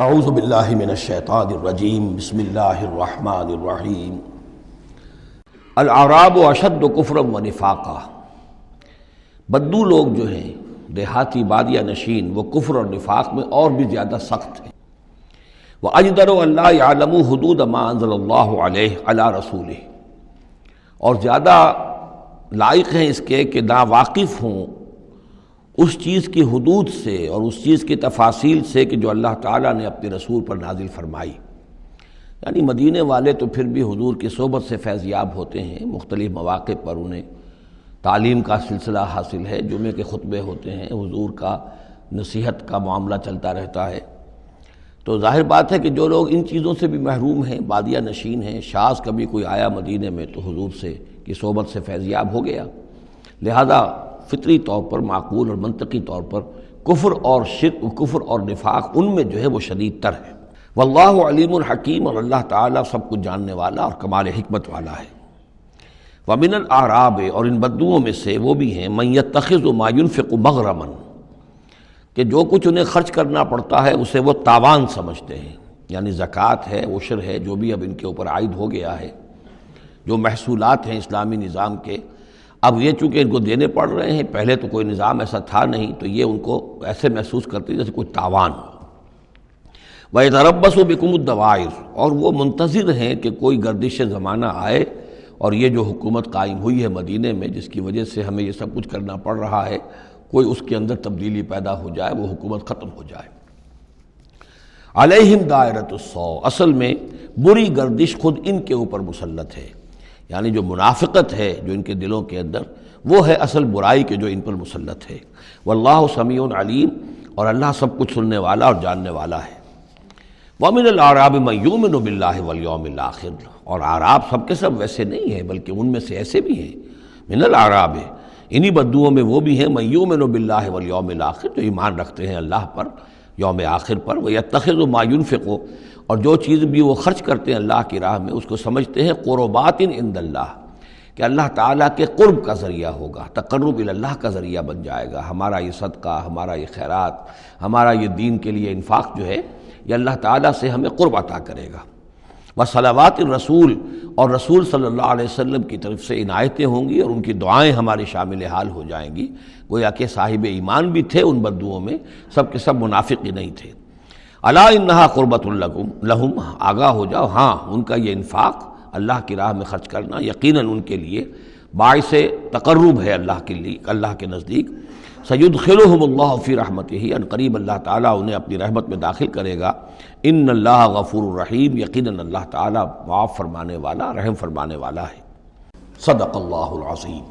اعوذ باللہ من الشیطان الرجیم بسم اللہ الرحمن الرحیم الاعراب اشد کفرا و نفاقا، بدو لوگ جو ہیں دیہاتی بادیہ نشین وہ کفر اور نفاق میں اور بھی زیادہ سخت ہیں۔ وَأَجْدَرُ أَن لَّا يَعْلَمُوا حُدُودَ مَا أَنزَلَ اللَّهُ عَلَيْهِ عَلَىٰ رَسُولِهِ، اور زیادہ لائق ہیں اس کے کہ ناواقف ہوں اس چیز کی حدود سے اور اس چیز کی تفاصیل سے کہ جو اللہ تعالیٰ نے اپنے رسول پر نازل فرمائی۔ یعنی مدینے والے تو پھر بھی حضور کی صحبت سے فیض یاب ہوتے ہیں، مختلف مواقع پر انہیں تعلیم کا سلسلہ حاصل ہے، جمعے کے خطبے ہوتے ہیں، حضور کا نصیحت کا معاملہ چلتا رہتا ہے۔ تو ظاہر بات ہے کہ جو لوگ ان چیزوں سے بھی محروم ہیں، بادیہ نشین ہیں، شاذ کبھی کوئی آیا مدینے میں تو حضور سے کی صحبت سے فیض یاب ہو گیا، لہذا فطری طور پر، معقول اور منطقی طور پر کفر اور شرک، کفر اور نفاق ان میں جو ہے وہ شدید تر ہے۔ واللہ علیم الحکیم، اور اللہ تعالیٰ سب کچھ جاننے والا اور کمال حکمت والا ہے۔ ومن الاعراب، اور ان بدوؤں میں سے وہ بھی ہیں، من یتخذ ما ينفق مغرما، کہ جو کچھ انہیں خرچ کرنا پڑتا ہے اسے وہ تاوان سمجھتے ہیں، یعنی زکوٰۃ ہے، عشر ہے، جو بھی اب ان کے اوپر عائد ہو گیا ہے، جو محصولات ہیں اسلامی نظام کے، اب یہ چونکہ ان کو دینے پڑ رہے ہیں، پہلے تو کوئی نظام ایسا تھا نہیں، تو یہ ان کو ایسے محسوس کرتے جیسے کوئی تاوان ہو۔ وَيَتَرَبَّصُ بِكُمُ الدَّوَائِرُ، اور وہ منتظر ہیں کہ کوئی گردش زمانہ آئے اور یہ جو حکومت قائم ہوئی ہے مدینے میں، جس کی وجہ سے ہمیں یہ سب کچھ کرنا پڑ رہا ہے، کوئی اس کے اندر تبدیلی پیدا ہو جائے، وہ حکومت ختم ہو جائے۔ علیہم دائرۃ السوء، اصل میں بری گردش خود ان کے اوپر مسلط ہے، یعنی جو منافقت ہے جو ان کے دلوں کے اندر، وہ ہے اصل برائی کے جو ان پر مسلط ہے۔ واللہ سمیع علیم، اور اللہ سب کچھ سننے والا اور جاننے والا ہے۔ ومن الاعراب من یؤمن باللہ والیوم الآخر، اور اعراب سب کے سب ویسے نہیں ہیں، بلکہ ان میں سے ایسے بھی ہیں۔ من الاعراب، انہی بدوؤں میں وہ بھی ہیں، من یؤمن باللہ والیوم الآخر، جو ایمان رکھتے ہیں اللہ پر، یوم آخر پر۔ ویتخذ ما ینفق، اور جو چیز بھی وہ خرچ کرتے ہیں اللہ کی راہ میں، اس کو سمجھتے ہیں قربات عند اللہ، کہ اللہ تعالیٰ کے قرب کا ذریعہ ہوگا، تقرب الی اللہ کا ذریعہ بن جائے گا۔ ہمارا یہ صدقہ، ہمارا یہ خیرات، ہمارا یہ دین کے لیے انفاق جو ہے، یہ اللہ تعالیٰ سے ہمیں قرب عطا کرے گا۔ وصلوات الرسول، اور رسول صلی اللہ علیہ وسلم کی طرف سے عنایتیں ہوں گی اور ان کی دعائیں ہمارے شامل حال ہو جائیں گی۔ گویا کہ صاحب ایمان بھی تھے ان بدوؤں میں، سب کے سب منافق ہی نہیں تھے۔ الا انہا قربۃ لہم، آگاہ ہو جاؤ، ہاں ان کا یہ انفاق، اللہ کی راہ میں خرچ کرنا، یقیناً ان کے لیے باعث تقرب ہے اللہ کے لیے، اللہ کے نزدیک۔ سیدخلہم اللہ فی رحمتہ، ان قریب اللہ تعالیٰ انہیں اپنی رحمت میں داخل کرے گا۔ ان اللہ غفور الرحیم، یقیناً اللہ تعالیٰ معاف فرمانے والا، رحم فرمانے والا ہے۔ صدق اللہ العظیم۔